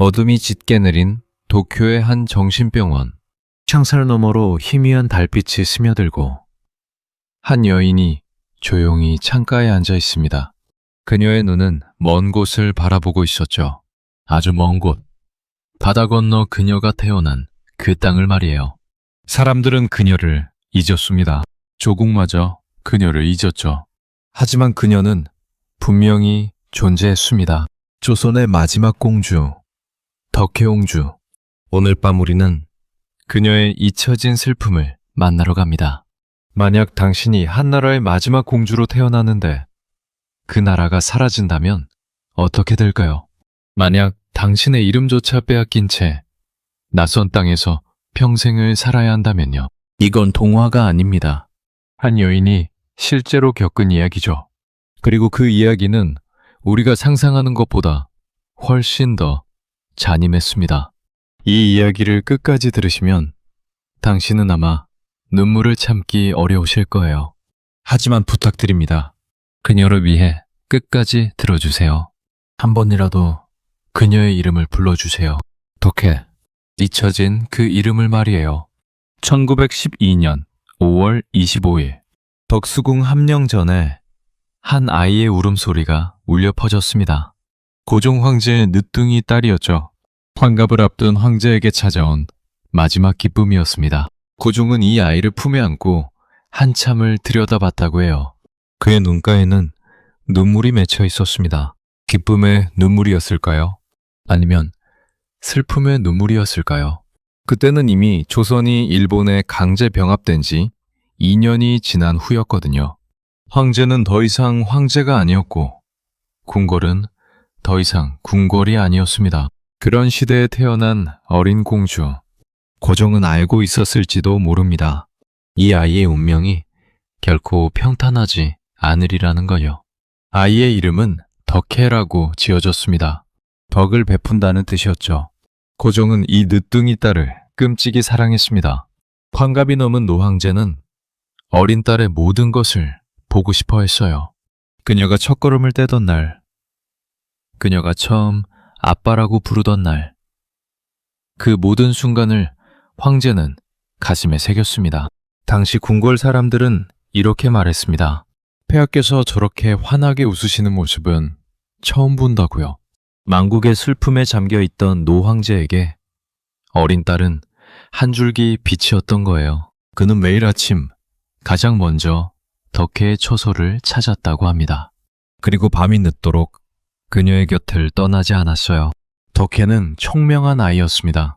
어둠이 짙게 내린 도쿄의 한 정신병원. 창살 너머로 희미한 달빛이 스며들고 한 여인이 조용히 창가에 앉아 있습니다. 그녀의 눈은 먼 곳을 바라보고 있었죠. 아주 먼 곳. 바다 건너 그녀가 태어난 그 땅을 말이에요. 사람들은 그녀를 잊었습니다. 조국마저 그녀를 잊었죠. 하지만 그녀는 분명히 존재했습니다. 조선의 마지막 공주, 덕혜옹주. 오늘 밤 우리는 그녀의 잊혀진 슬픔을 만나러 갑니다. 만약 당신이 한나라의 마지막 공주로 태어나는데 그 나라가 사라진다면 어떻게 될까요? 만약 당신의 이름조차 빼앗긴 채 낯선 땅에서 평생을 살아야 한다면요. 이건 동화가 아닙니다. 한 여인이 실제로 겪은 이야기죠. 그리고 그 이야기는 우리가 상상하는 것보다 훨씬 더 잔인했습니다. 이 이야기를 끝까지 들으시면 당신은 아마 눈물을 참기 어려우실 거예요. 하지만 부탁드립니다. 그녀를 위해 끝까지 들어주세요. 한 번이라도 그녀의 이름을 불러주세요. 덕혜. 잊혀진 그 이름을 말이에요. 1912년 5월 25일 덕수궁 함령 전에 한 아이의 울음소리가 울려 퍼졌습니다. 고종 황제의 늦둥이 딸이었죠. 환갑을 앞둔 황제에게 찾아온 마지막 기쁨이었습니다. 고종은 이 아이를 품에 안고 한참을 들여다봤다고 해요. 그의 눈가에는 눈물이 맺혀 있었습니다. 기쁨의 눈물이었을까요? 아니면 슬픔의 눈물이었을까요? 그때는 이미 조선이 일본에 강제 병합된 지 2년이 지난 후였거든요. 황제는 더 이상 황제가 아니었고 궁궐은 더 이상 궁궐이 아니었습니다. 그런 시대에 태어난 어린 공주. 고종은 알고 있었을지도 모릅니다. 이 아이의 운명이 결코 평탄하지 않으리라는 거요. 아이의 이름은 덕혜라고 지어졌습니다. 덕을 베푼다는 뜻이었죠. 고종은 이 늦둥이 딸을 끔찍이 사랑했습니다. 환갑이 넘은 노황제는 어린 딸의 모든 것을 보고 싶어 했어요. 그녀가 첫걸음을 떼던 날, 그녀가 처음 아빠라고 부르던 날, 그 모든 순간을 황제는 가슴에 새겼습니다. 당시 궁궐 사람들은 이렇게 말했습니다. 폐하께서 저렇게 환하게 웃으시는 모습은 처음 본다고요. 망국의 슬픔에 잠겨있던 노황제에게 어린 딸은 한 줄기 빛이었던 거예요. 그는 매일 아침 가장 먼저 덕혜의 처소를 찾았다고 합니다. 그리고 밤이 늦도록 그녀의 곁을 떠나지 않았어요. 덕혜는 총명한 아이였습니다.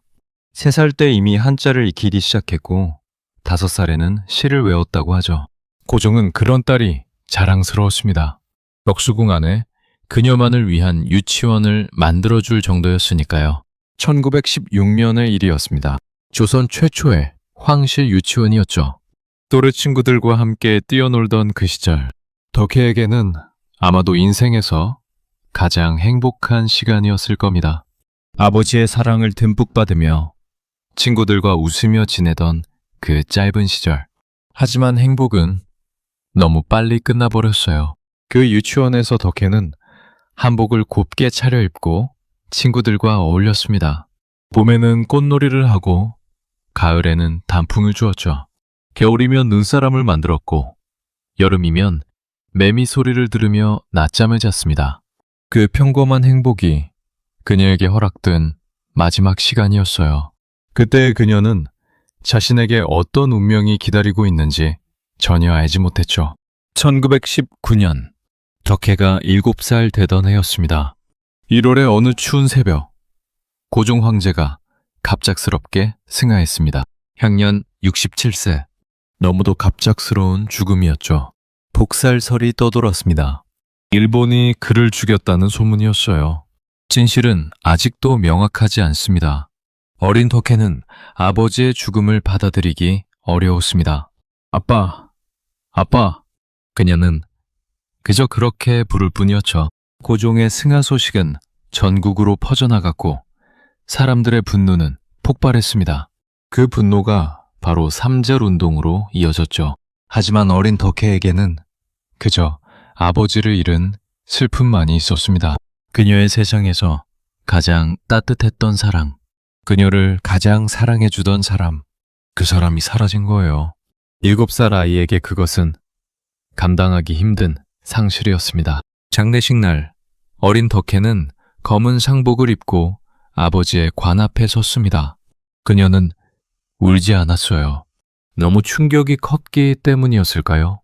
3살 때 이미 한자를 익히기 시작했고 5살에는 시를 외웠다고 하죠. 고종은 그런 딸이 자랑스러웠습니다. 덕수궁 안에 그녀만을 위한 유치원을 만들어줄 정도였으니까요. 1916년의 일이었습니다. 조선 최초의 황실 유치원이었죠. 또래 친구들과 함께 뛰어놀던 그 시절, 덕혜에게는 아마도 인생에서 가장 행복한 시간이었을 겁니다. 아버지의 사랑을 듬뿍 받으며 친구들과 웃으며 지내던 그 짧은 시절. 하지만 행복은 너무 빨리 끝나버렸어요. 그 유치원에서 덕혜는 한복을 곱게 차려입고 친구들과 어울렸습니다. 봄에는 꽃놀이를 하고 가을에는 단풍을 주었죠. 겨울이면 눈사람을 만들었고 여름이면 매미 소리를 들으며 낮잠을 잤습니다. 그 평범한 행복이 그녀에게 허락된 마지막 시간이었어요. 그때 그녀는 자신에게 어떤 운명이 기다리고 있는지 전혀 알지 못했죠. 1919년 덕혜가 7살 되던 해였습니다. 1월의 어느 추운 새벽, 고종 황제가 갑작스럽게 승하했습니다. 향년 67세. 너무도 갑작스러운 죽음이었죠. 복살설이 떠돌았습니다. 일본이 그를 죽였다는 소문이었어요. 진실은 아직도 명확하지 않습니다. 어린 덕혜는 아버지의 죽음을 받아들이기 어려웠습니다. 아빠, 아빠. 그녀는 그저 그렇게 부를 뿐이었죠. 고종의 승하 소식은 전국으로 퍼져나갔고 사람들의 분노는 폭발했습니다. 그 분노가 바로 삼절운동으로 이어졌죠. 하지만 어린 덕혜에게는 그저 아버지를 잃은 슬픔만이 있었습니다. 그녀의 세상에서 가장 따뜻했던 사랑, 그녀를 가장 사랑해주던 사람, 그 사람이 사라진 거예요. 7살 아이에게 그것은 감당하기 힘든 상실이었습니다. 장례식 날, 어린 덕혜는 검은 상복을 입고 아버지의 관 앞에 섰습니다. 그녀는 울지 않았어요. 너무 충격이 컸기 때문이었을까요?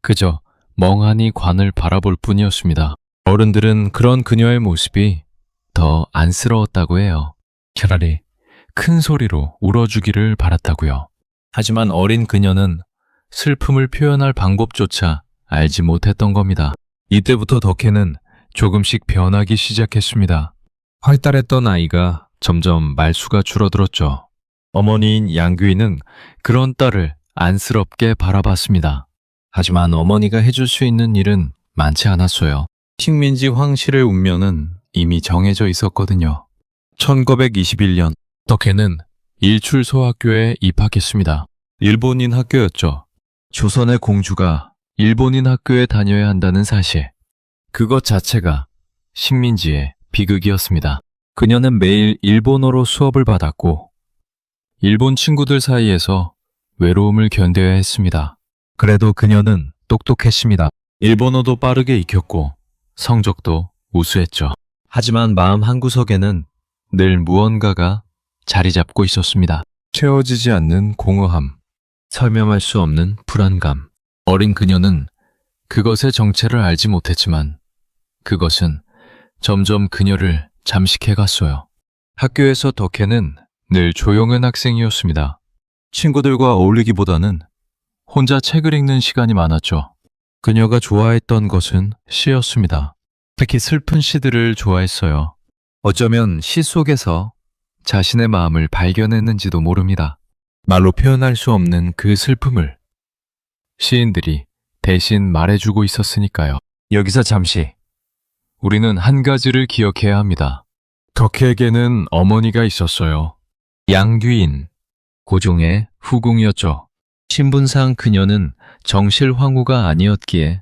그저 멍하니 관을 바라볼 뿐이었습니다. 어른들은 그런 그녀의 모습이 더 안쓰러웠다고 해요. 차라리 큰 소리로 울어주기를 바랐다고요. 하지만 어린 그녀는 슬픔을 표현할 방법조차 알지 못했던 겁니다. 이때부터 덕혜는 조금씩 변하기 시작했습니다. 활달했던 아이가 점점 말수가 줄어들었죠. 어머니인 양귀인은 그런 딸을 안쓰럽게 바라봤습니다. 하지만 어머니가 해줄 수 있는 일은 많지 않았어요. 식민지 황실의 운명은 이미 정해져 있었거든요. 1921년 덕혜는 일출소학교에 입학했습니다. 일본인 학교였죠. 조선의 공주가 일본인 학교에 다녀야 한다는 사실, 그것 자체가 식민지의 비극이었습니다. 그녀는 매일 일본어로 수업을 받았고 일본 친구들 사이에서 외로움을 견뎌야 했습니다. 그래도 그녀는 똑똑했습니다. 일본어도 빠르게 익혔고 성적도 우수했죠. 하지만 마음 한구석에는 늘 무언가가 자리 잡고 있었습니다. 채워지지 않는 공허함, 설명할 수 없는 불안감. 어린 그녀는 그것의 정체를 알지 못했지만 그것은 점점 그녀를 잠식해갔어요. 학교에서 덕혜는 늘 조용한 학생이었습니다. 친구들과 어울리기보다는 혼자 책을 읽는 시간이 많았죠. 그녀가 좋아했던 것은 시였습니다. 특히 슬픈 시들을 좋아했어요. 어쩌면 시 속에서 자신의 마음을 발견했는지도 모릅니다. 말로 표현할 수 없는 그 슬픔을 시인들이 대신 말해주고 있었으니까요. 여기서 잠시 우리는 한 가지를 기억해야 합니다. 덕혜에게는 어머니가 있었어요. 양귀인, 고종의 후궁이었죠. 신분상 그녀는 정실황후가 아니었기에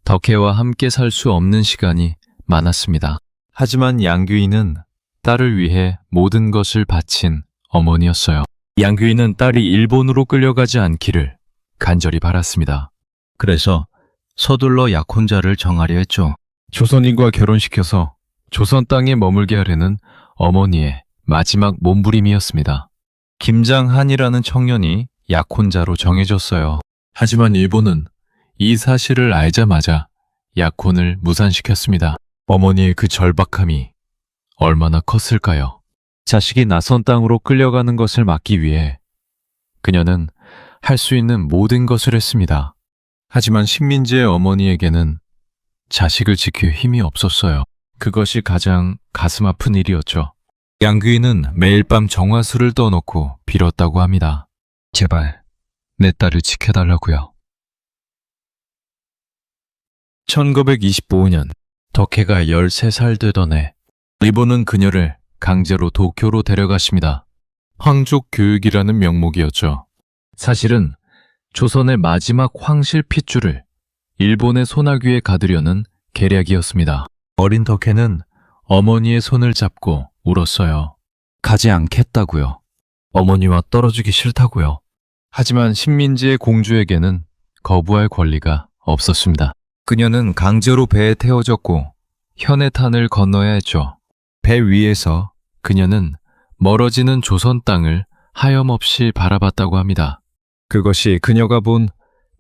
덕혜와 함께 살 수 없는 시간이 많았습니다. 하지만 양귀인은 딸을 위해 모든 것을 바친 어머니였어요. 양귀인은 딸이 일본으로 끌려가지 않기를 간절히 바랐습니다. 그래서 서둘러 약혼자를 정하려 했죠. 조선인과 결혼시켜서 조선 땅에 머물게 하려는 어머니의 마지막 몸부림이었습니다. 김장한이라는 청년이 약혼자로 정해졌어요. 하지만 일본은 이 사실을 알자마자 약혼을 무산시켰습니다. 어머니의 그 절박함이 얼마나 컸을까요? 자식이 낯선 땅으로 끌려가는 것을 막기 위해 그녀는 할 수 있는 모든 것을 했습니다. 하지만 식민지의 어머니에게는 자식을 지킬 힘이 없었어요. 그것이 가장 가슴 아픈 일이었죠. 양귀인은 매일 밤 정화수를 떠놓고 빌었다고 합니다. 제발 내 딸을 지켜달라고요. 1925년 덕혜가 13살 되던 해 일본은 그녀를 강제로 도쿄로 데려갔습니다. 황족 교육이라는 명목이었죠. 사실은 조선의 마지막 황실 핏줄을 일본의 소나귀에 가두려는 계략이었습니다. 어린 덕혜는 어머니의 손을 잡고 울었어요. 가지 않겠다고요. 어머니와 떨어지기 싫다고요. 하지만 식민지의 공주에게는 거부할 권리가 없었습니다. 그녀는 강제로 배에 태워졌고 현해탄을 건너야 했죠. 배 위에서 그녀는 멀어지는 조선 땅을 하염없이 바라봤다고 합니다. 그것이 그녀가 본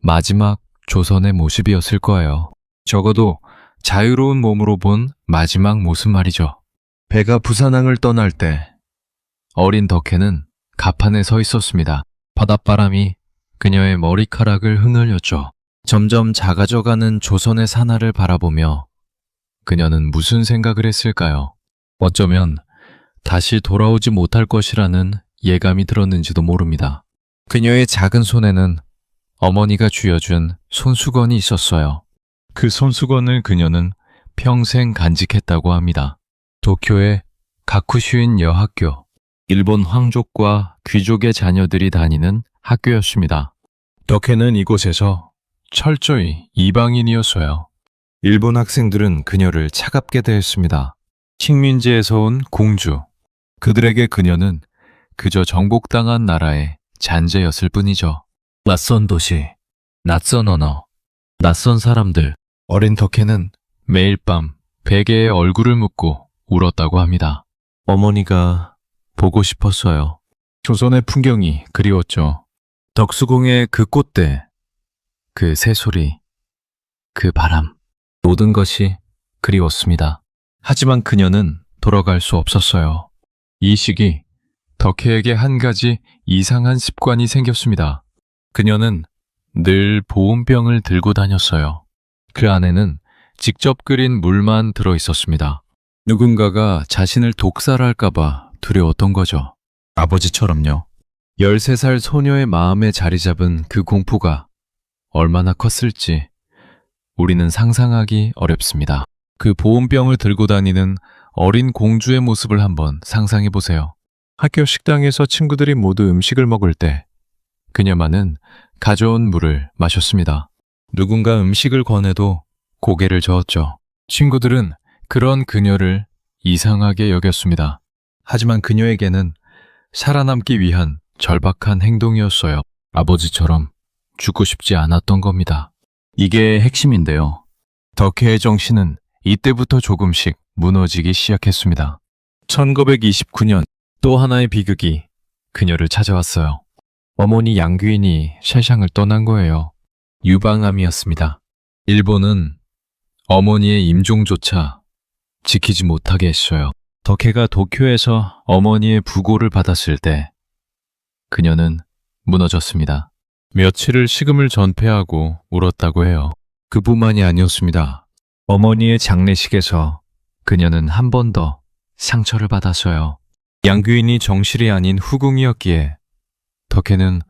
마지막 조선의 모습이었을 거예요. 적어도 자유로운 몸으로 본 마지막 모습 말이죠. 배가 부산항을 떠날 때 어린 덕혜는 갑판에 서 있었습니다. 바닷바람이 그녀의 머리카락을 흔들렸죠. 점점 작아져가는 조선의 산하를 바라보며 그녀는 무슨 생각을 했을까요? 어쩌면 다시 돌아오지 못할 것이라는 예감이 들었는지도 모릅니다. 그녀의 작은 손에는 어머니가 쥐어준 손수건이 있었어요. 그 손수건을 그녀는 평생 간직했다고 합니다. 도쿄의 가쿠슈인 여학교, 일본 황족과 귀족의 자녀들이 다니는 학교였습니다. 덕혜는 이곳에서 철저히 이방인이었어요. 일본 학생들은 그녀를 차갑게 대했습니다. 식민지에서 온 공주. 그들에게 그녀는 그저 정복당한 나라의 잔재였을 뿐이죠. 낯선 도시, 낯선 언어, 낯선 사람들. 어린 덕혜는 매일 밤 베개에 얼굴을 묻고 울었다고 합니다. 어머니가 보고 싶었어요. 조선의 풍경이 그리웠죠. 덕수궁의 그 꽃대, 그 새소리, 그 바람, 모든 것이 그리웠습니다. 하지만 그녀는 돌아갈 수 없었어요. 이 시기 덕혜에게 한 가지 이상한 습관이 생겼습니다. 그녀는 늘 보온병을 들고 다녔어요. 그 안에는 직접 끓인 물만 들어 있었습니다. 누군가가 자신을 독살할까봐 두려웠던 거죠. 아버지처럼요. 13살 소녀의 마음에 자리 잡은 그 공포가 얼마나 컸을지 우리는 상상하기 어렵습니다. 그 보온병을 들고 다니는 어린 공주의 모습을 한번 상상해 보세요. 학교 식당에서 친구들이 모두 음식을 먹을 때 그녀만은 가져온 물을 마셨습니다. 누군가 음식을 권해도 고개를 저었죠. 친구들은 그런 그녀를 이상하게 여겼습니다. 하지만 그녀에게는 살아남기 위한 절박한 행동이었어요. 아버지처럼 죽고 싶지 않았던 겁니다. 이게 핵심인데요. 덕혜의 정신은 이때부터 조금씩 무너지기 시작했습니다. 1929년 또 하나의 비극이 그녀를 찾아왔어요. 어머니 양귀인이 샤샹을 떠난 거예요. 유방암이었습니다. 일본은 어머니의 임종조차 지키지 못하게 했어요. 덕혜가 도쿄에서 어머니의 부고를 받았을 때 그녀는 무너졌습니다. 며칠을 식음을 전폐하고 울었다고 해요. 그뿐만이 아니었습니다. 어머니의 장례식에서 그녀는 한 번 더 상처를 받았어요. 양귀인이 정실이 아닌 후궁이었기에 덕혜는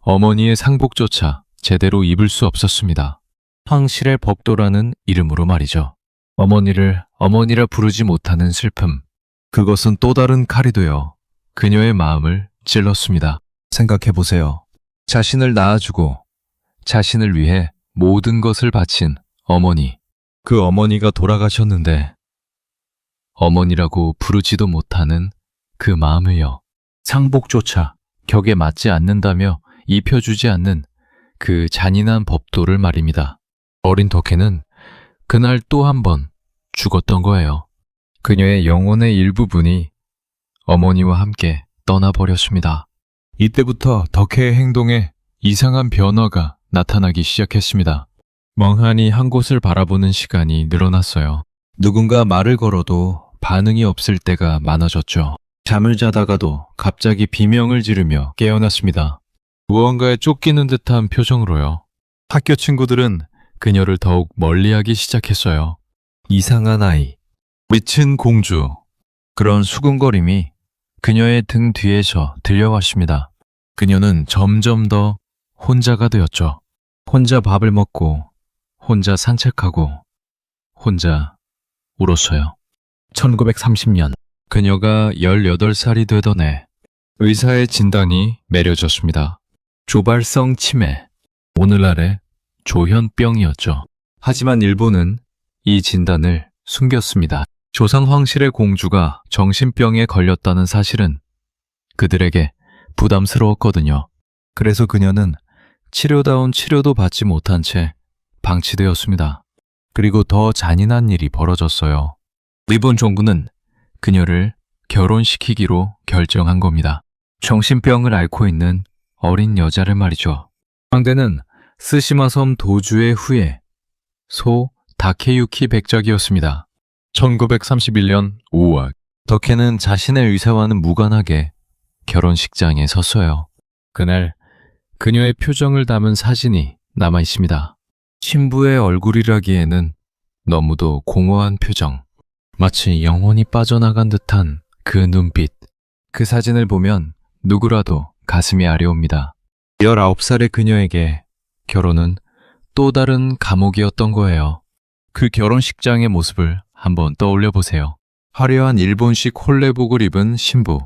어머니의 상복조차 제대로 입을 수 없었습니다. 황실의 법도라는 이름으로 말이죠. 어머니를 어머니라 부르지 못하는 슬픔. 그것은 또 다른 칼이 되어 그녀의 마음을 찔렀습니다. 생각해보세요. 자신을 낳아주고 자신을 위해 모든 것을 바친 어머니. 그 어머니가 돌아가셨는데 어머니라고 부르지도 못하는 그 마음을요. 상복조차 격에 맞지 않는다며 입혀주지 않는 그 잔인한 법도를 말입니다. 어린 덕혜는 그날 또 한 번 죽었던 거예요. 그녀의 영혼의 일부분이 어머니와 함께 떠나버렸습니다. 이때부터 덕혜의 행동에 이상한 변화가 나타나기 시작했습니다. 멍하니 한 곳을 바라보는 시간이 늘어났어요. 누군가 말을 걸어도 반응이 없을 때가 많아졌죠. 잠을 자다가도 갑자기 비명을 지르며 깨어났습니다. 무언가에 쫓기는 듯한 표정으로요. 학교 친구들은 그녀를 더욱 멀리하기 시작했어요. 이상한 아이, 미친 공주. 그런 수군거림이 그녀의 등 뒤에서 들려왔습니다. 그녀는 점점 더 혼자가 되었죠. 혼자 밥을 먹고 혼자 산책하고 혼자 울었어요. 1930년 그녀가 18살이 되던 해 의사의 진단이 내려졌습니다. 조발성 치매, 오늘날의 조현병이었죠. 하지만 일본은 이 진단을 숨겼습니다. 조선 황실의 공주가 정신병에 걸렸다는 사실은 그들에게 부담스러웠거든요. 그래서 그녀는 치료다운 치료도 받지 못한 채 방치되었습니다. 그리고 더 잔인한 일이 벌어졌어요. 일본 정부는 그녀를 결혼시키기로 결정한 겁니다. 정신병을 앓고 있는 어린 여자를 말이죠. 상대는 스시마 섬 도주의 후예 소 다케유키 백작이었습니다. 1931년 5월 덕혜는 자신의 의사와는 무관하게 결혼식장에 섰어요. 그날 그녀의 표정을 담은 사진이 남아 있습니다. 신부의 얼굴이라기에는 너무도 공허한 표정. 마치 영혼이 빠져나간 듯한 그 눈빛. 그 사진을 보면 누구라도 가슴이 아려옵니다. 19살의 그녀에게 결혼은 또 다른 감옥이었던 거예요. 그 결혼식장의 모습을 한번 떠올려 보세요. 화려한 일본식 홀레복을 입은 신부.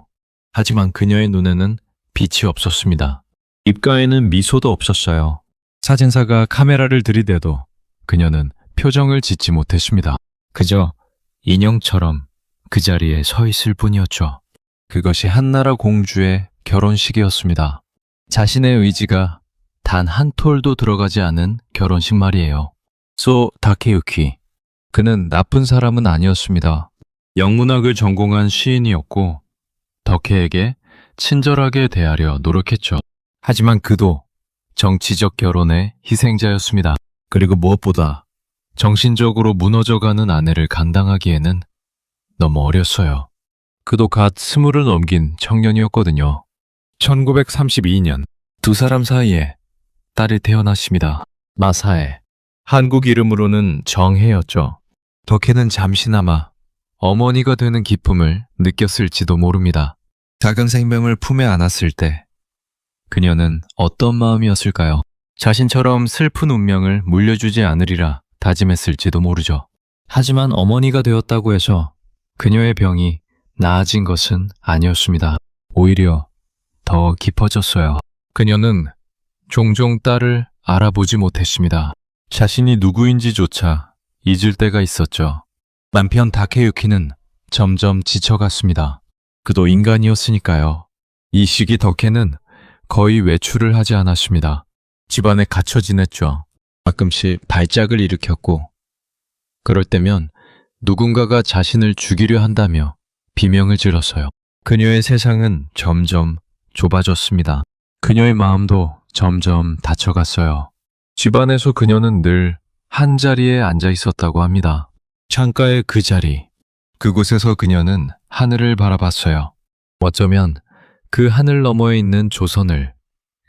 하지만 그녀의 눈에는 빛이 없었습니다. 입가에는 미소도 없었어요. 사진사가 카메라를 들이대도 그녀는 표정을 짓지 못했습니다. 그저 인형처럼 그 자리에 서 있을 뿐이었죠. 그것이 한나라 공주의 결혼식이었습니다. 자신의 의지가 단 한 톨도 들어가지 않은 결혼식 말이에요. 소 다케유키. 그는 나쁜 사람은 아니었습니다. 영문학을 전공한 시인이었고 덕혜에게 친절하게 대하려 노력했죠. 하지만 그도 정치적 결혼의 희생자였습니다. 그리고 무엇보다 정신적으로 무너져가는 아내를 감당하기에는 너무 어렸어요. 그도 갓 20을 넘긴 청년이었거든요. 1932년 두 사람 사이에 딸이 태어났습니다. 마사에. 한국 이름으로는 정혜였죠. 덕혜는 잠시나마 어머니가 되는 기쁨을 느꼈을지도 모릅니다. 작은 생명을 품에 안았을 때 그녀는 어떤 마음이었을까요? 자신처럼 슬픈 운명을 물려주지 않으리라 다짐했을지도 모르죠. 하지만 어머니가 되었다고 해서 그녀의 병이 나아진 것은 아니었습니다. 오히려 더 깊어졌어요. 그녀는 종종 딸을 알아보지 못했습니다. 자신이 누구인지조차 잊을 때가 있었죠. 남편 다케유키는 점점 지쳐갔습니다. 그도 인간이었으니까요. 이 시기 덕혜는 거의 외출을 하지 않았습니다. 집안에 갇혀 지냈죠. 가끔씩 발작을 일으켰고 그럴 때면 누군가가 자신을 죽이려 한다며 비명을 질렀어요. 그녀의 세상은 점점 좁아졌습니다. 그녀의 마음도 점점 닫혀갔어요. 집안에서 그녀는 늘 한자리에 앉아 있었다고 합니다. 창가의 그 자리, 그곳에서 그녀는 하늘을 바라봤어요. 어쩌면 그 하늘 너머에 있는 조선을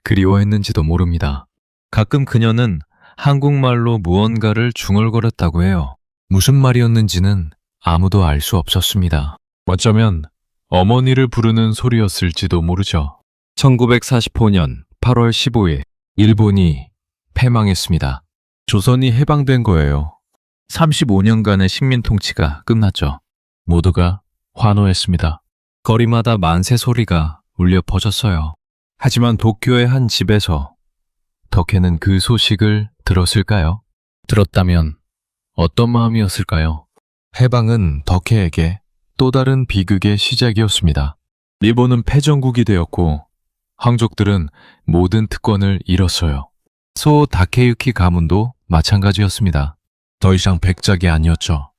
그리워했는지도 모릅니다. 가끔 그녀는 한국말로 무언가를 중얼거렸다고 해요. 무슨 말이었는지는 아무도 알 수 없었습니다. 어쩌면 어머니를 부르는 소리였을지도 모르죠. 1945년 8월 15일, 일본이 패망했습니다. 조선이 해방된 거예요. 35년간의 식민 통치가 끝났죠. 모두가 환호했습니다. 거리마다 만세 소리가 울려 퍼졌어요. 하지만 도쿄의 한 집에서 덕혜는 그 소식을 들었을까요? 들었다면 어떤 마음이었을까요? 해방은 덕혜에게 또 다른 비극의 시작이었습니다. 일본은 패전국이 되었고 황족들은 모든 특권을 잃었어요. 소 다케유키 가문도 마찬가지였습니다. 더 이상 백작이 아니었죠.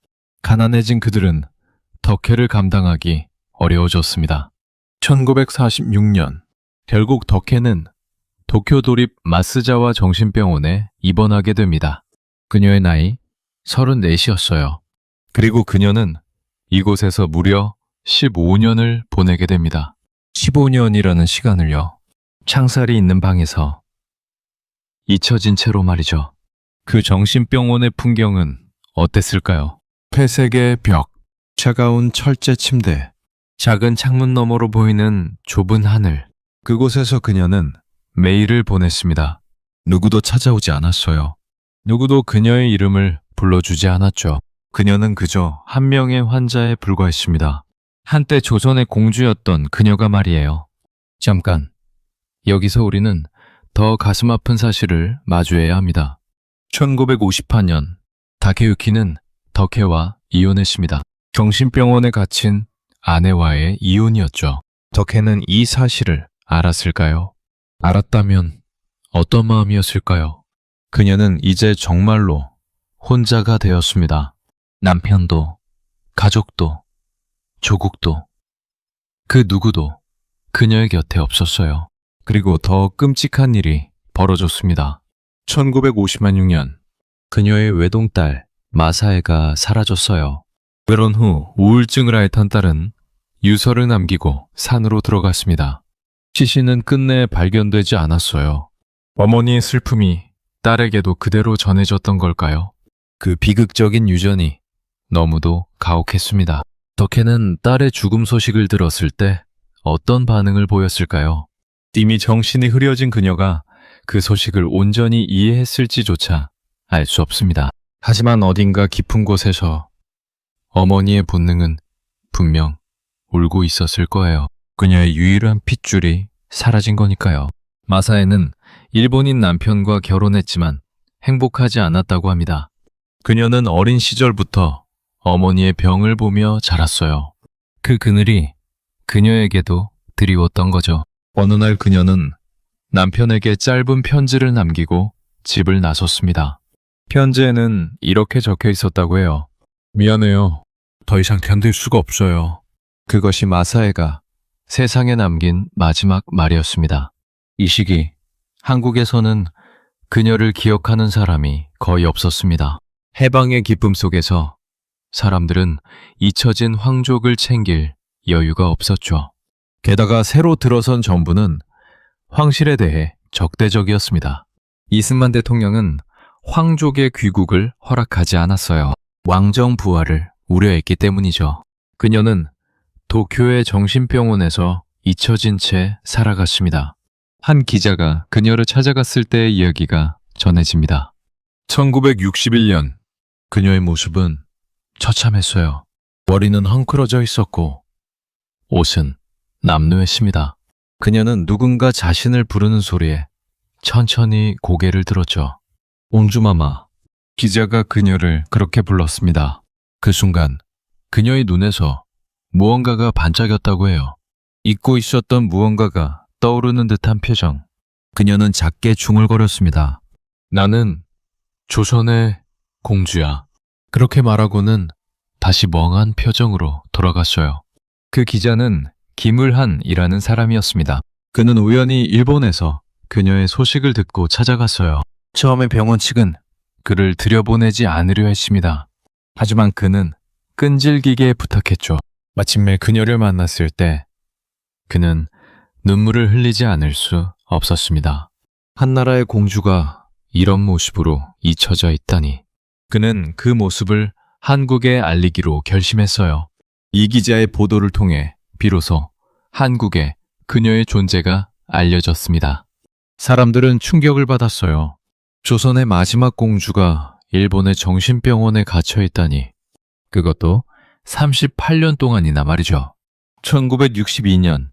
가난해진 그들은 덕혜를 감당하기 어려워졌습니다. 1946년 결국 덕혜는 도쿄 도립 마스자와 정신병원에 입원하게 됩니다. 그녀의 나이 34이었어요. 그리고 그녀는 이곳에서 무려 15년을 보내게 됩니다. 15년이라는 시간을요. 창살이 있는 방에서 잊혀진 채로 말이죠. 그 정신병원의 풍경은 어땠을까요? 회색의 벽, 차가운 철제 침대, 작은 창문 너머로 보이는 좁은 하늘. 그곳에서 그녀는 매일을 보냈습니다. 누구도 찾아오지 않았어요. 누구도 그녀의 이름을 불러주지 않았죠. 그녀는 그저 한 명의 환자에 불과했습니다. 한때 조선의 공주였던 그녀가 말이에요. 잠깐, 여기서 우리는 더 가슴 아픈 사실을 마주해야 합니다. 1958년 다케유키는 덕혜와 이혼했습니다. 정신병원에 갇힌 아내와의 이혼이었죠. 덕혜는 이 사실을 알았을까요? 알았다면 어떤 마음이었을까요? 그녀는 이제 정말로 혼자가 되었습니다. 남편도, 가족도, 조국도, 그 누구도 그녀의 곁에 없었어요. 그리고 더 끔찍한 일이 벌어졌습니다. 1956년 그녀의 외동딸 마사에가 사라졌어요. 결혼 후 우울증을 앓던 딸은 유서를 남기고 산으로 들어갔습니다. 시신은 끝내 발견되지 않았어요. 어머니의 슬픔이 딸에게도 그대로 전해졌던 걸까요? 그 비극적인 유전이 너무도 가혹했습니다. 덕혜는 딸의 죽음 소식을 들었을 때 어떤 반응을 보였을까요? 이미 정신이 흐려진 그녀가 그 소식을 온전히 이해했을지조차 알 수 없습니다. 하지만 어딘가 깊은 곳에서 어머니의 본능은 분명 울고 있었을 거예요. 그녀의 유일한 핏줄이 사라진 거니까요. 마사에는 일본인 남편과 결혼했지만 행복하지 않았다고 합니다. 그녀는 어린 시절부터 어머니의 병을 보며 자랐어요. 그 그늘이 그녀에게도 드리웠던 거죠. 어느 날 그녀는 남편에게 짧은 편지를 남기고 집을 나섰습니다. 편지에는 이렇게 적혀 있었다고 해요. 미안해요. 더 이상 견딜 수가 없어요. 그것이 마사에가 세상에 남긴 마지막 말이었습니다. 이 시기 한국에서는 그녀를 기억하는 사람이 거의 없었습니다. 해방의 기쁨 속에서 사람들은 잊혀진 황족을 챙길 여유가 없었죠. 게다가 새로 들어선 정부는 황실에 대해 적대적이었습니다. 이승만 대통령은 황족의 귀국을 허락하지 않았어요. 왕정 부활을 우려했기 때문이죠. 그녀는 도쿄의 정신병원에서 잊혀진 채 살아갔습니다. 한 기자가 그녀를 찾아갔을 때의 이야기가 전해집니다. 1961년 그녀의 모습은 처참했어요. 머리는 헝클어져 있었고 옷은 남루했습니다. 그녀는 누군가 자신을 부르는 소리에 천천히 고개를 들었죠. 옹주마마. 기자가 그녀를 그렇게 불렀습니다. 그 순간 그녀의 눈에서 무언가가 반짝였다고 해요. 잊고 있었던 무언가가 떠오르는 듯한 표정. 그녀는 작게 중얼거렸습니다. 나는 조선의 공주야. 그렇게 말하고는 다시 멍한 표정으로 돌아갔어요. 그 기자는 김을한이라는 사람이었습니다. 그는 우연히 일본에서 그녀의 소식을 듣고 찾아갔어요. 처음에 병원 측은 그를 들여보내지 않으려 했습니다. 하지만 그는 끈질기게 부탁했죠. 마침내 그녀를 만났을 때 그는 눈물을 흘리지 않을 수 없었습니다. 한나라의 공주가 이런 모습으로 잊혀져 있다니. 그는 그 모습을 한국에 알리기로 결심했어요. 이 기자의 보도를 통해 비로소 한국에 그녀의 존재가 알려졌습니다. 사람들은 충격을 받았어요. 조선의 마지막 공주가 일본의 정신병원에 갇혀 있다니. 그것도 38년 동안이나 말이죠. 1962년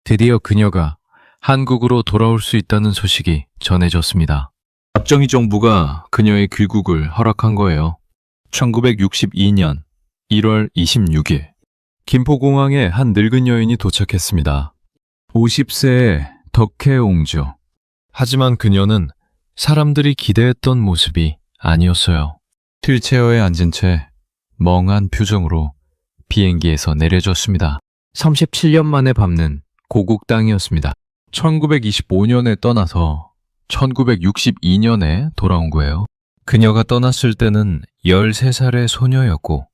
드디어 그녀가 한국으로 돌아올 수 있다는 소식이 전해졌습니다. 박정희 정부가 그녀의 귀국을 허락한 거예요. 1962년 1월 26일 김포공항에 한 늙은 여인이 도착했습니다. 50세의 덕혜옹주. 하지만 그녀는 사람들이 기대했던 모습이 아니었어요. 휠체어에 앉은 채 멍한 표정으로 비행기에서 내려졌습니다. 37년 만에 밟는 고국 땅이었습니다. 1925년에 떠나서 1962년에 돌아온 거예요. 그녀가 떠났을 때는 13살의 소녀였고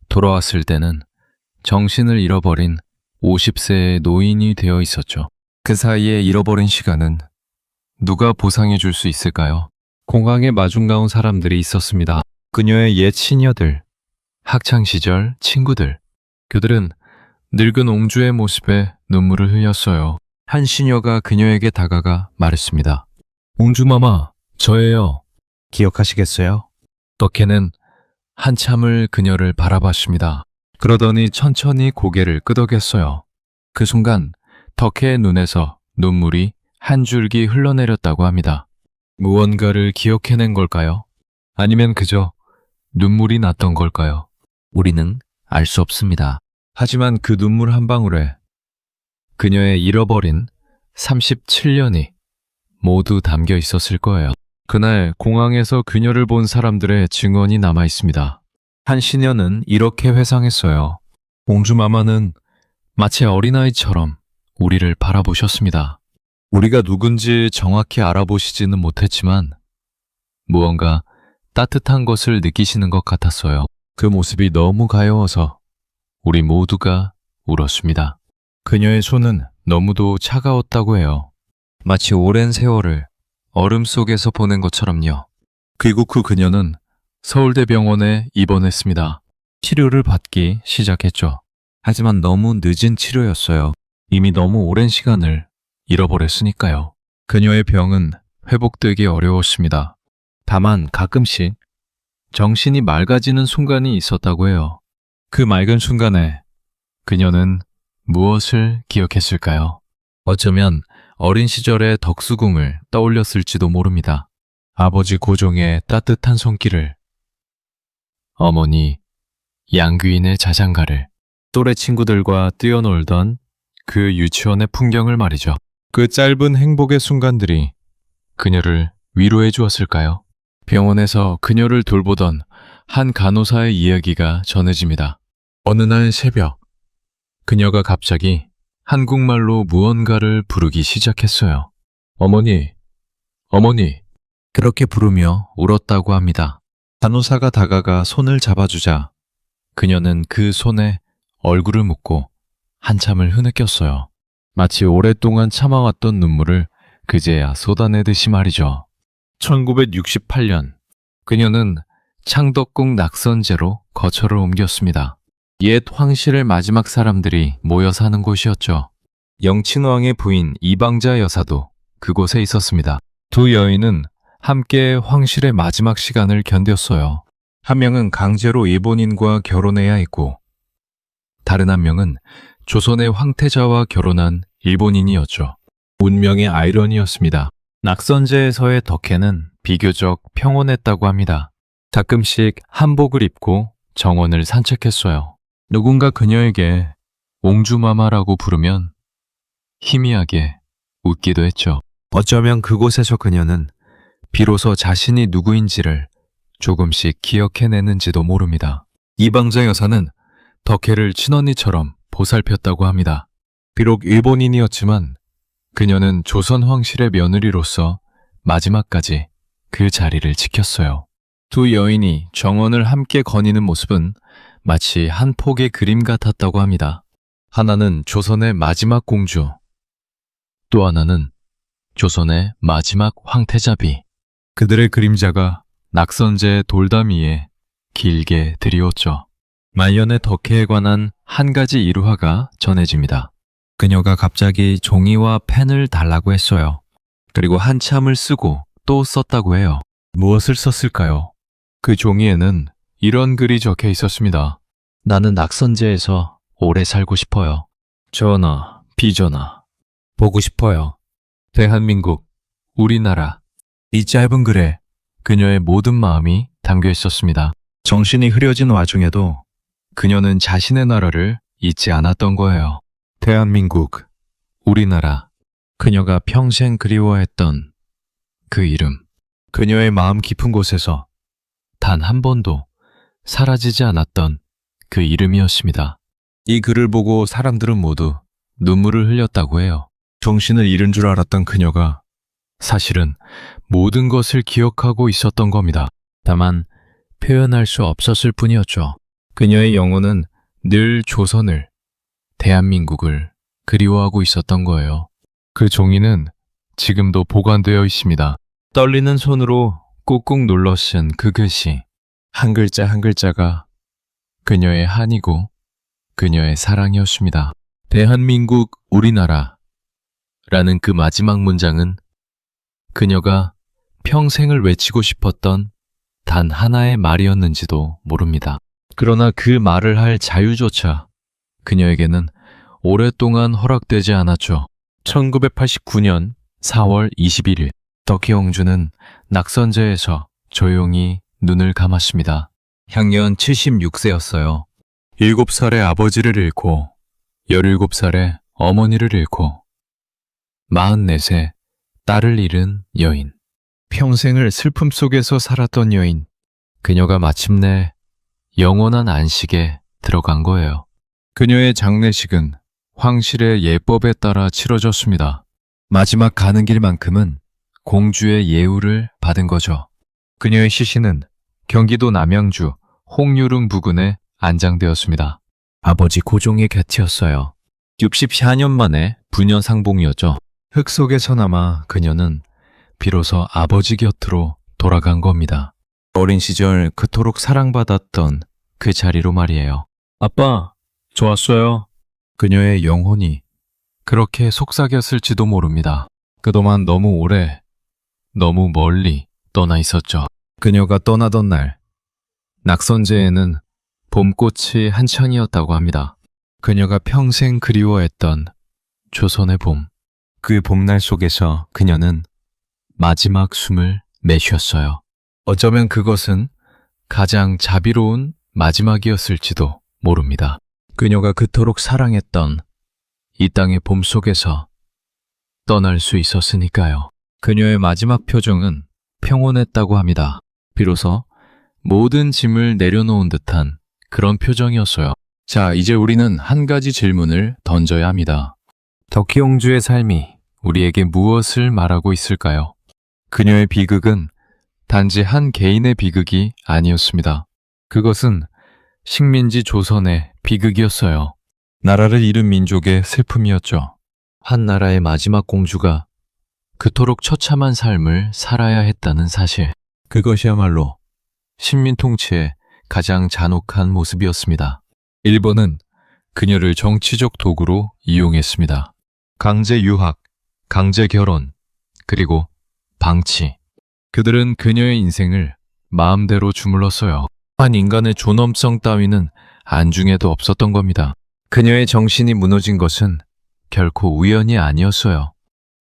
돌아왔을 때는 정신을 잃어버린 50세의 노인이 되어 있었죠. 그 사이에 잃어버린 시간은 누가 보상해 줄 수 있을까요? 공항에 마중나온 사람들이 있었습니다. 그녀의 옛 시녀들, 학창시절 친구들. 그들은 늙은 옹주의 모습에 눈물을 흘렸어요. 한 시녀가 그녀에게 다가가 말했습니다. 옹주마마, 저예요. 기억하시겠어요? 덕혜는 한참을 그녀를 바라봤습니다. 그러더니 천천히 고개를 끄덕였어요. 그 순간 덕혜의 눈에서 눈물이 한 줄기 흘러내렸다고 합니다. 무언가를 기억해낸 걸까요? 아니면 그저 눈물이 났던 걸까요? 우리는 알 수 없습니다. 하지만 그 눈물 한 방울에 그녀의 잃어버린 37년이 모두 담겨 있었을 거예요. 그날 공항에서 그녀를 본 사람들의 증언이 남아 있습니다. 한 시녀는 이렇게 회상했어요. 공주마마는 마치 어린아이처럼 우리를 바라보셨습니다. 우리가 누군지 정확히 알아보시지는 못했지만 무언가 따뜻한 것을 느끼시는 것 같았어요. 그 모습이 너무 가여워서 우리 모두가 울었습니다. 그녀의 손은 너무도 차가웠다고 해요. 마치 오랜 세월을 얼음 속에서 보낸 것처럼요. 귀국 후 그녀는 서울대병원에 입원했습니다. 치료를 받기 시작했죠. 하지만 너무 늦은 치료였어요. 이미 너무 오랜 시간을 잃어버렸으니까요. 그녀의 병은 회복되기 어려웠습니다. 다만 가끔씩 정신이 맑아지는 순간이 있었다고 해요. 그 맑은 순간에 그녀는 무엇을 기억했을까요? 어쩌면 어린 시절의 덕수궁을 떠올렸을지도 모릅니다. 아버지 고종의 따뜻한 손길을, 어머니 양귀인의 자장가를, 또래 친구들과 뛰어놀던 그 유치원의 풍경을 말이죠. 그 짧은 행복의 순간들이 그녀를 위로해 주었을까요? 병원에서 그녀를 돌보던 한 간호사의 이야기가 전해집니다. 어느 날 새벽, 그녀가 갑자기 한국말로 무언가를 부르기 시작했어요. 어머니, 어머니. 그렇게 부르며 울었다고 합니다. 간호사가 다가가 손을 잡아주자 그녀는 그 손에 얼굴을 묻고 한참을 흐느꼈어요. 마치 오랫동안 참아왔던 눈물을 그제야 쏟아내듯이 말이죠. 1968년 그녀는 창덕궁 낙선제로 거처를 옮겼습니다. 옛 황실의 마지막 사람들이 모여 사는 곳이었죠. 영친왕의 부인 이방자 여사도 그곳에 있었습니다. 두 여인은 함께 황실의 마지막 시간을 견뎠어요. 한 명은 강제로 일본인과 결혼해야 했고 다른 한 명은 조선의 황태자와 결혼한 일본인이었죠. 운명의 아이러니였습니다. 낙선제에서의 덕혜는 비교적 평온했다고 합니다. 가끔씩 한복을 입고 정원을 산책했어요. 누군가 그녀에게 옹주마마라고 부르면 희미하게 웃기도 했죠. 어쩌면 그곳에서 그녀는 비로소 자신이 누구인지를 조금씩 기억해내는지도 모릅니다. 이방자 여사는 덕혜를 친언니처럼 보살폈다고 합니다. 비록 일본인이었지만 그녀는 조선 황실의 며느리로서 마지막까지 그 자리를 지켰어요. 두 여인이 정원을 함께 거니는 모습은 마치 한 폭의 그림 같았다고 합니다. 하나는 조선의 마지막 공주, 또 하나는 조선의 마지막 황태자비. 그들의 그림자가 낙선제의 돌담 위에 길게 드리웠죠. 말년의 덕혜에 관한 한 가지 일화가 전해집니다. 그녀가 갑자기 종이와 펜을 달라고 했어요. 그리고 한참을 쓰고 또 썼다고 해요. 무엇을 썼을까요? 그 종이에는 이런 글이 적혀 있었습니다. 나는 낙선제에서 오래 살고 싶어요. 전하, 비전하, 보고 싶어요. 대한민국, 우리나라. 이 짧은 글에 그녀의 모든 마음이 담겨 있었습니다. 정신이 흐려진 와중에도 그녀는 자신의 나라를 잊지 않았던 거예요. 대한민국, 우리나라. 그녀가 평생 그리워했던 그 이름. 그녀의 마음 깊은 곳에서 단 한 번도 사라지지 않았던 그 이름이었습니다. 이 글을 보고 사람들은 모두 눈물을 흘렸다고 해요. 정신을 잃은 줄 알았던 그녀가 사실은 모든 것을 기억하고 있었던 겁니다. 다만 표현할 수 없었을 뿐이었죠. 그녀의 영혼은 늘 조선을, 대한민국을 그리워하고 있었던 거예요. 그 종이는 지금도 보관되어 있습니다. 떨리는 손으로 꾹꾹 눌러 쓴 그 글씨, 한 글자 한 글자가 그녀의 한이고 그녀의 사랑이었습니다. 대한민국, 우리나라 라는 그 마지막 문장은 그녀가 평생을 외치고 싶었던 단 하나의 말이었는지도 모릅니다. 그러나 그 말을 할 자유조차 그녀에게는 오랫동안 허락되지 않았죠. 1989년 4월 21일 덕혜 왕주는 낙선제에서 조용히 눈을 감았습니다. 향년 76세였어요. 7살의 아버지를 잃고 17살의 어머니를 잃고 44세 딸을 잃은 여인. 평생을 슬픔 속에서 살았던 여인. 그녀가 마침내 영원한 안식에 들어간 거예요. 그녀의 장례식은 황실의 예법에 따라 치러졌습니다. 마지막 가는 길만큼은 공주의 예우를 받은 거죠. 그녀의 시신은 경기도 남양주 홍유릉 부근에 안장되었습니다. 아버지 고종의 곁이었어요. 64년 만에 부녀 상봉이었죠. 흙 속에서나마 그녀는 비로소 아버지 곁으로 돌아간 겁니다. 어린 시절 그토록 사랑받았던 그 자리로 말이에요. 아빠, 저 왔어요. 그녀의 영혼이 그렇게 속삭였을지도 모릅니다. 그동안 너무 오래, 너무 멀리 떠나 있었죠. 그녀가 떠나던 날, 낙선제에는 봄꽃이 한창이었다고 합니다. 그녀가 평생 그리워했던 조선의 봄. 그 봄날 속에서 그녀는 마지막 숨을 내쉬었어요. 어쩌면 그것은 가장 자비로운 마지막이었을지도 모릅니다. 그녀가 그토록 사랑했던 이 땅의 봄 속에서 떠날 수 있었으니까요. 그녀의 마지막 표정은 평온했다고 합니다. 비로소 모든 짐을 내려놓은 듯한 그런 표정이었어요. 자, 이제 우리는 한 가지 질문을 던져야 합니다. 덕희옹주의 삶이 우리에게 무엇을 말하고 있을까요? 그녀의 비극은 단지 한 개인의 비극이 아니었습니다. 그것은 식민지 조선의 비극이었어요. 나라를 잃은 민족의 슬픔이었죠. 한 나라의 마지막 공주가 그토록 처참한 삶을 살아야 했다는 사실. 그것이야말로 식민 통치의 가장 잔혹한 모습이었습니다. 일본은 그녀를 정치적 도구로 이용했습니다. 강제 유학, 강제 결혼, 그리고 방치. 그들은 그녀의 인생을 마음대로 주물렀어요. 한 인간의 존엄성 따위는 안중에도 없었던 겁니다. 그녀의 정신이 무너진 것은 결코 우연이 아니었어요.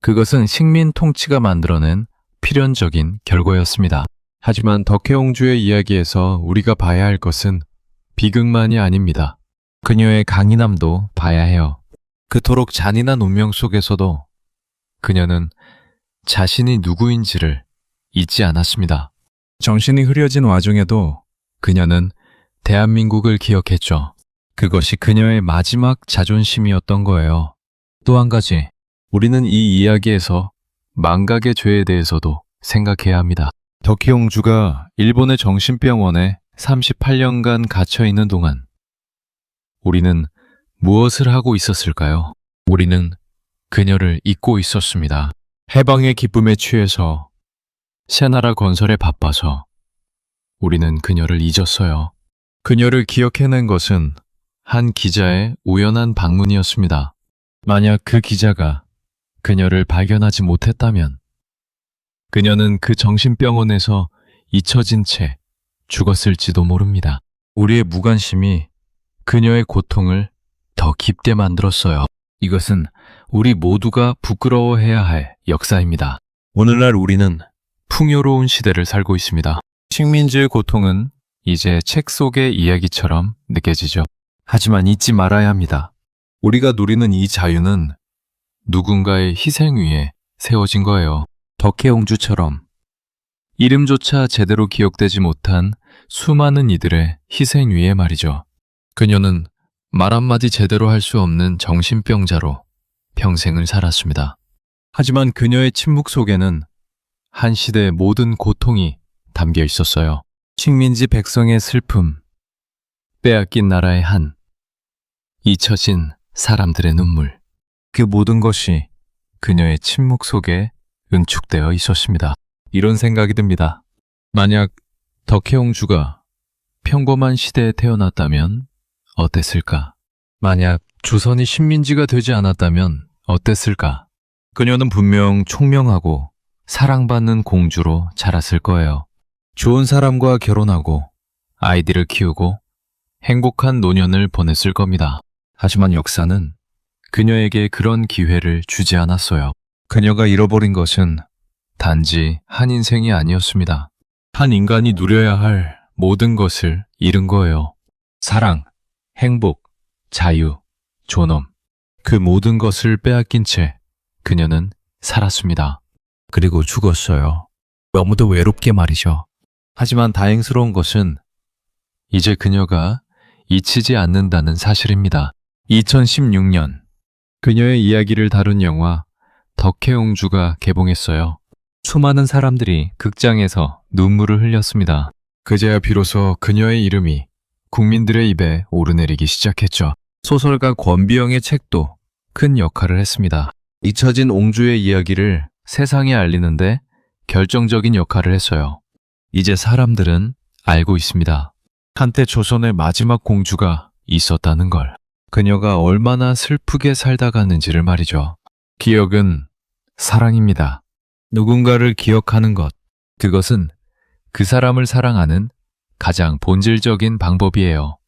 그것은 식민 통치가 만들어낸 필연적인 결과였습니다. 하지만 덕혜옹주의 이야기에서 우리가 봐야 할 것은 비극만이 아닙니다. 그녀의 강인함도 봐야 해요. 그토록 잔인한 운명 속에서도 그녀는 자신이 누구인지를 잊지 않았습니다. 정신이 흐려진 와중에도 그녀는 대한민국을 기억했죠. 그것이 그녀의 마지막 자존심이었던 거예요. 또 한 가지, 우리는 이 이야기에서 망각의 죄에 대해서도 생각해야 합니다. 덕희옹주가 일본의 정신병원에 38년간 갇혀 있는 동안 우리는 무엇을 하고 있었을까요? 우리는 그녀를 잊고 있었습니다. 해방의 기쁨에 취해서 새나라 건설에 바빠서 우리는 그녀를 잊었어요. 그녀를 기억해낸 것은 한 기자의 우연한 방문이었습니다. 만약 그 기자가 그녀를 발견하지 못했다면 그녀는 그 정신병원에서 잊혀진 채 죽었을지도 모릅니다. 우리의 무관심이 그녀의 고통을 더 깊게 만들었어요. 이것은 우리 모두가 부끄러워해야 할 역사입니다. 오늘날 우리는 풍요로운 시대를 살고 있습니다. 식민지의 고통은 이제 책 속의 이야기처럼 느껴지죠. 하지만 잊지 말아야 합니다. 우리가 누리는 이 자유는 누군가의 희생 위에 세워진 거예요. 덕혜옹주처럼 이름조차 제대로 기억되지 못한 수많은 이들의 희생 위에 말이죠. 그녀는 말 한마디 제대로 할 수 없는 정신병자로 평생을 살았습니다. 하지만 그녀의 침묵 속에는 한 시대의 모든 고통이 담겨 있었어요. 식민지 백성의 슬픔, 빼앗긴 나라의 한, 잊혀진 사람들의 눈물. 그 모든 것이 그녀의 침묵 속에 응축되어 있었습니다. 이런 생각이 듭니다. 만약 덕혜옹주가 평범한 시대에 태어났다면 어땠을까? 만약 조선이 식민지가 되지 않았다면 어땠을까? 그녀는 분명 총명하고 사랑받는 공주로 자랐을 거예요. 좋은 사람과 결혼하고 아이들을 키우고 행복한 노년을 보냈을 겁니다. 하지만 역사는 그녀에게 그런 기회를 주지 않았어요. 그녀가 잃어버린 것은 단지 한 인생이 아니었습니다. 한 인간이 누려야 할 모든 것을 잃은 거예요. 사랑, 행복, 자유, 존엄. 그 모든 것을 빼앗긴 채 그녀는 살았습니다. 그리고 죽었어요. 너무도 외롭게 말이죠. 하지만 다행스러운 것은 이제 그녀가 잊히지 않는다는 사실입니다. 2016년 그녀의 이야기를 다룬 영화 덕혜옹주가 개봉했어요. 수많은 사람들이 극장에서 눈물을 흘렸습니다. 그제야 비로소 그녀의 이름이 국민들의 입에 오르내리기 시작했죠. 소설가 권비영의 책도 큰 역할을 했습니다. 잊혀진 옹주의 이야기를 세상에 알리는데 결정적인 역할을 했어요. 이제 사람들은 알고 있습니다. 한때 조선의 마지막 공주가 있었다는 걸. 그녀가 얼마나 슬프게 살다 갔는지를 말이죠. 기억은 사랑입니다. 누군가를 기억하는 것, 그것은 그 사람을 사랑하는 가장 본질적인 방법이에요.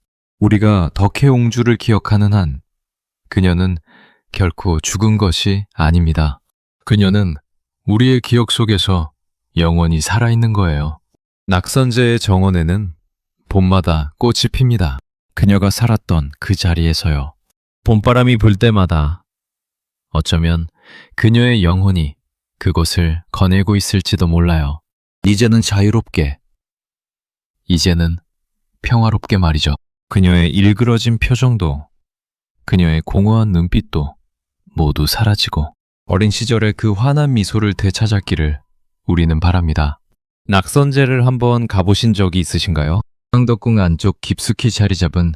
우리가 덕혜옹주를 기억하는 한 그녀는 결코 죽은 것이 아닙니다. 그녀는 우리의 기억 속에서 영원히 살아있는 거예요. 낙선제의 정원에는 봄마다 꽃이 핍니다. 그녀가 살았던 그 자리에서요. 봄바람이 불 때마다 어쩌면 그녀의 영혼이 그곳을 거닐고 있을지도 몰라요. 이제는 자유롭게, 이제는 평화롭게 말이죠. 그녀의 일그러진 표정도, 그녀의 공허한 눈빛도 모두 사라지고 어린 시절의 그 환한 미소를 되찾았기를 우리는 바랍니다. 낙선제를 한번 가보신 적이 있으신가요? 상덕궁 안쪽 깊숙이 자리 잡은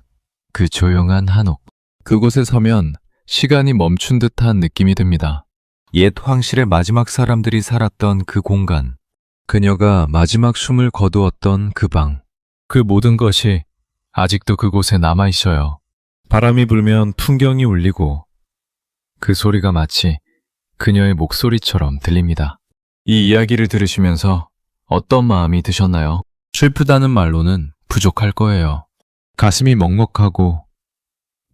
그 조용한 한옥. 그곳에 서면 시간이 멈춘 듯한 느낌이 듭니다. 옛 황실의 마지막 사람들이 살았던 그 공간, 그녀가 마지막 숨을 거두었던 그 방, 그 모든 것이 아직도 그곳에 남아 있어요. 바람이 불면 풍경이 울리고 그 소리가 마치 그녀의 목소리처럼 들립니다. 이 이야기를 들으시면서 어떤 마음이 드셨나요? 슬프다는 말로는 부족할 거예요. 가슴이 먹먹하고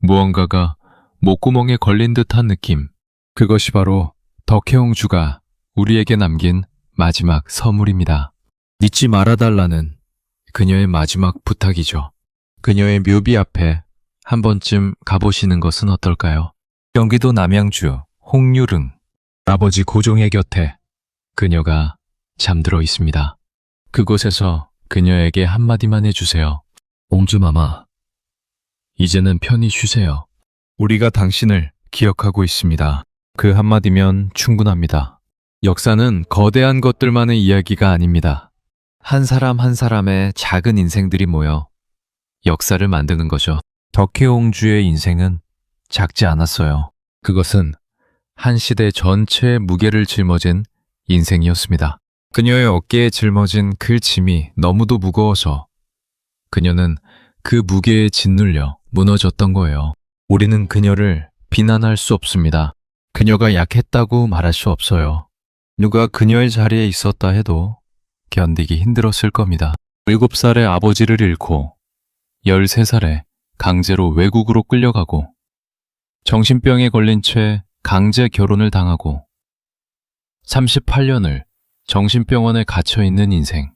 무언가가 목구멍에 걸린 듯한 느낌. 그것이 바로 덕혜옹주가 우리에게 남긴 마지막 선물입니다. 잊지 말아달라는 그녀의 마지막 부탁이죠. 그녀의 묘비 앞에 한 번쯤 가보시는 것은 어떨까요? 경기도 남양주 홍유릉, 아버지 고종의 곁에 그녀가 잠들어 있습니다. 그곳에서 그녀에게 한마디만 해주세요. 옹주마마, 이제는 편히 쉬세요. 우리가 당신을 기억하고 있습니다. 그 한마디면 충분합니다. 역사는 거대한 것들만의 이야기가 아닙니다. 한 사람 한 사람의 작은 인생들이 모여 역사를 만드는 거죠. 덕혜옹주의 인생은 작지 않았어요. 그것은 한 시대 전체의 무게를 짊어진 인생이었습니다. 그녀의 어깨에 짊어진 그 짐이 너무도 무거워서 그녀는 그 무게에 짓눌려 무너졌던 거예요. 우리는 그녀를 비난할 수 없습니다. 그녀가 약했다고 말할 수 없어요. 누가 그녀의 자리에 있었다 해도 견디기 힘들었을 겁니다. 7살에 아버지를 잃고 13살에 강제로 외국으로 끌려가고 정신병에 걸린 채 강제 결혼을 당하고 38년을 정신병원에 갇혀있는 인생.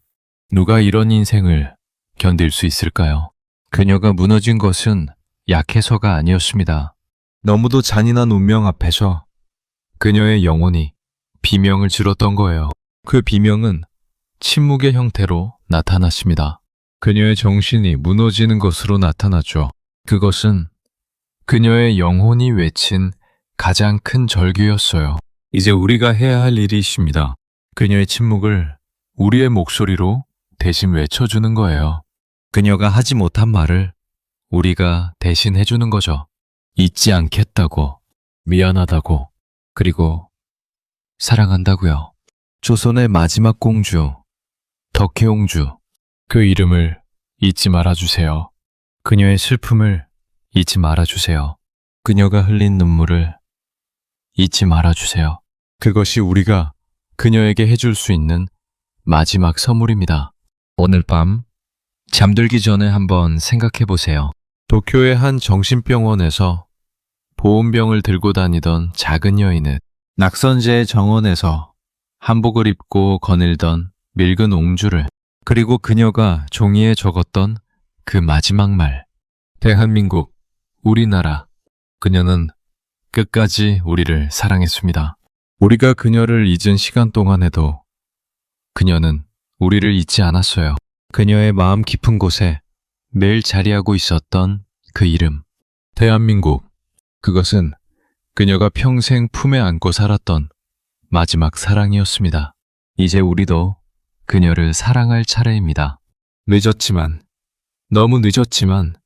누가 이런 인생을 견딜 수 있을까요? 그녀가 무너진 것은 약해서가 아니었습니다. 너무도 잔인한 운명 앞에서 그녀의 영혼이 비명을 질렀던 거예요. 그 비명은 침묵의 형태로 나타났습니다. 그녀의 정신이 무너지는 것으로 나타났죠. 그것은 그녀의 영혼이 외친 가장 큰 절규였어요. 이제 우리가 해야 할 일이 있습니다. 그녀의 침묵을 우리의 목소리로 대신 외쳐주는 거예요. 그녀가 하지 못한 말을 우리가 대신 해주는 거죠. 잊지 않겠다고, 미안하다고, 그리고 사랑한다고요. 조선의 마지막 공주, 덕혜옹주, 그 이름을 잊지 말아주세요. 그녀의 슬픔을 잊지 말아주세요. 그녀가 흘린 눈물을 잊지 말아주세요. 그것이 우리가 그녀에게 해줄 수 있는 마지막 선물입니다. 오늘 밤 잠들기 전에 한번 생각해 보세요. 도쿄의 한 정신병원에서 보온병을 들고 다니던 작은 여인은 낙선제의 정원에서 한복을 입고 거닐던 늙은 옹주를, 그리고 그녀가 종이에 적었던 그 마지막 말, 대한민국, 우리나라. 그녀는 끝까지 우리를 사랑했습니다. 우리가 그녀를 잊은 시간 동안에도 그녀는 우리를 잊지 않았어요. 그녀의 마음 깊은 곳에 매일 자리하고 있었던 그 이름, 대한민국. 그것은 그녀가 평생 품에 안고 살았던 마지막 사랑이었습니다. 이제 우리도 그녀를 사랑할 차례입니다. 늦었지만, 너무 늦었지만,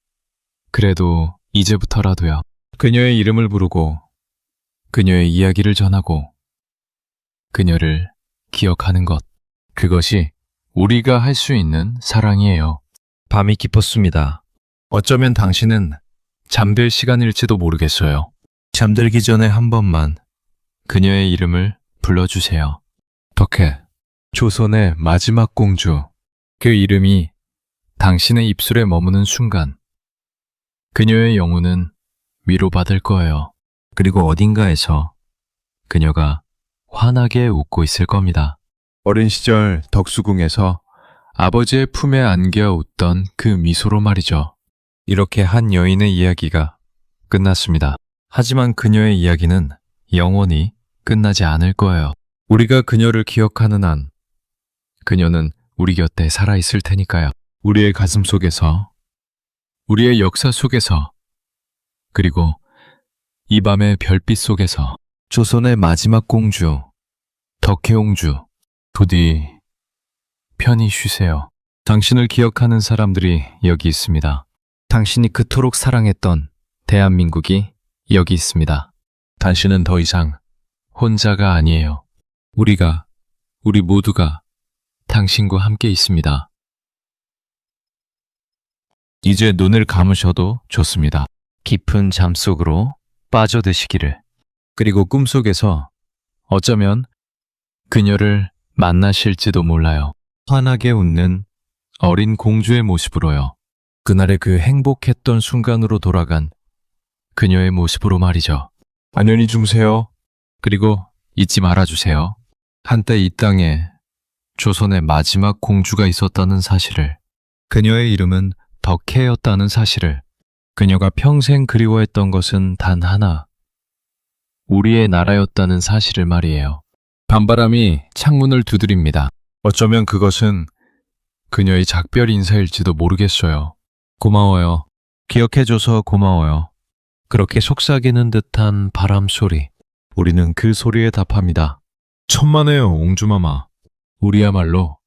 그래도 이제부터라도요. 그녀의 이름을 부르고, 그녀의 이야기를 전하고, 그녀를 기억하는 것. 그것이 우리가 할 수 있는 사랑이에요. 밤이 깊었습니다. 어쩌면 당신은 잠들 시간일지도 모르겠어요. 잠들기 전에 한 번만 그녀의 이름을 불러주세요. 덕혜, 조선의 마지막 공주. 그 이름이 당신의 입술에 머무는 순간 그녀의 영혼은 위로받을 거예요. 그리고 어딘가에서 그녀가 환하게 웃고 있을 겁니다. 어린 시절 덕수궁에서 아버지의 품에 안겨 웃던 그 미소로 말이죠. 이렇게 한 여인의 이야기가 끝났습니다. 하지만 그녀의 이야기는 영원히 끝나지 않을 거예요. 우리가 그녀를 기억하는 한 그녀는 우리 곁에 살아있을 테니까요. 우리의 가슴 속에서, 우리의 역사 속에서, 그리고 이 밤의 별빛 속에서 조선의 마지막 공주, 덕혜옹주, 부디 편히 쉬세요. 당신을 기억하는 사람들이 여기 있습니다. 당신이 그토록 사랑했던 대한민국이 여기 있습니다. 당신은 더 이상 혼자가 아니에요. 우리 모두가 당신과 함께 있습니다. 이제 눈을 감으셔도 좋습니다. 깊은 잠 속으로 빠져드시기를. 그리고 꿈속에서 어쩌면 그녀를 만나실지도 몰라요. 환하게 웃는 어린 공주의 모습으로요. 그날의 그 행복했던 순간으로 돌아간 그녀의 모습으로 말이죠. 안녕히 주무세요. 그리고 잊지 말아주세요. 한때 이 땅에 조선의 마지막 공주가 있었다는 사실을, 그녀의 이름은 덕혜였다는 사실을, 그녀가 평생 그리워했던 것은 단 하나, 우리의 나라였다는 사실을 말이에요. 밤바람이 창문을 두드립니다. 어쩌면 그것은 그녀의 작별 인사일지도 모르겠어요. 고마워요. 기억해줘서 고마워요. 그렇게 속삭이는 듯한 바람 소리. 우리는 그 소리에 답합니다. 천만에요, 옹주마마. 우리야말로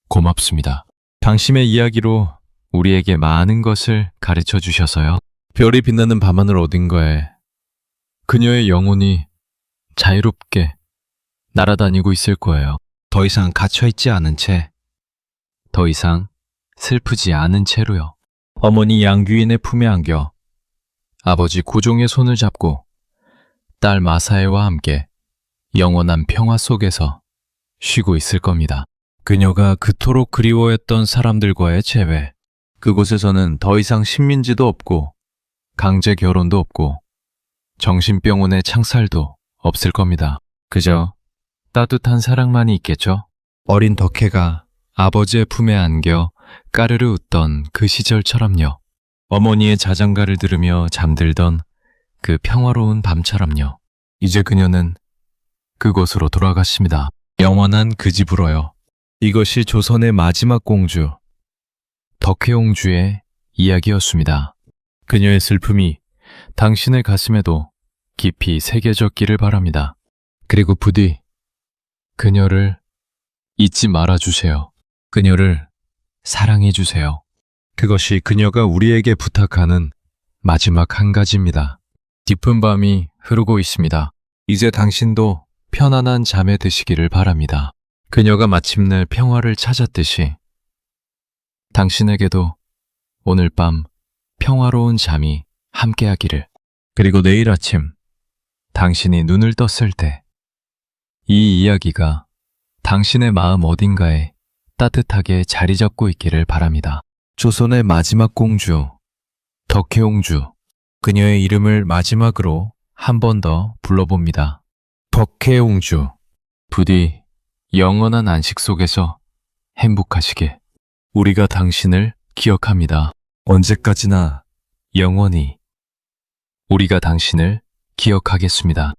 고맙습니다. 당신의 이야기로 우리에게 많은 것을 가르쳐 주셔서요. 별이 빛나는 밤하늘 어딘가에 그녀의 영혼이 자유롭게 날아다니고 있을 거예요. 더 이상 갇혀있지 않은 채, 더 이상 슬프지 않은 채로요. 어머니 양귀인의 품에 안겨 아버지 고종의 손을 잡고 딸 마사애와 함께 영원한 평화 속에서 쉬고 있을 겁니다. 그녀가 그토록 그리워했던 사람들과의 재회, 그곳에서는 더 이상 식민지도 없고 강제 결혼도 없고 정신병원의 창살도 없을 겁니다. 그저 따뜻한 사랑만이 있겠죠. 어린 덕혜가 아버지의 품에 안겨 까르르 웃던 그 시절처럼요. 어머니의 자장가를 들으며 잠들던 그 평화로운 밤처럼요. 이제 그녀는 그곳으로 돌아갔습니다. 영원한 그 집으로요. 이것이 조선의 마지막 공주, 덕혜옹주의 이야기였습니다. 그녀의 슬픔이 당신의 가슴에도 깊이 새겨졌기를 바랍니다. 그리고 부디 그녀를 잊지 말아주세요. 그녀를 사랑해주세요. 그것이 그녀가 우리에게 부탁하는 마지막 한 가지입니다. 깊은 밤이 흐르고 있습니다. 이제 당신도 편안한 잠에 드시기를 바랍니다. 그녀가 마침내 평화를 찾았듯이 당신에게도 오늘 밤 평화로운 잠이 함께하기를. 그리고 내일 아침 당신이 눈을 떴을 때 이 이야기가 당신의 마음 어딘가에 따뜻하게 자리 잡고 있기를 바랍니다. 조선의 마지막 공주, 덕혜옹주. 그녀의 이름을 마지막으로 한 번 더 불러봅니다. 덕혜옹주. 부디 영원한 안식 속에서 행복하시게. 우리가 당신을 기억합니다. 언제까지나 영원히 우리가 당신을 기억하겠습니다.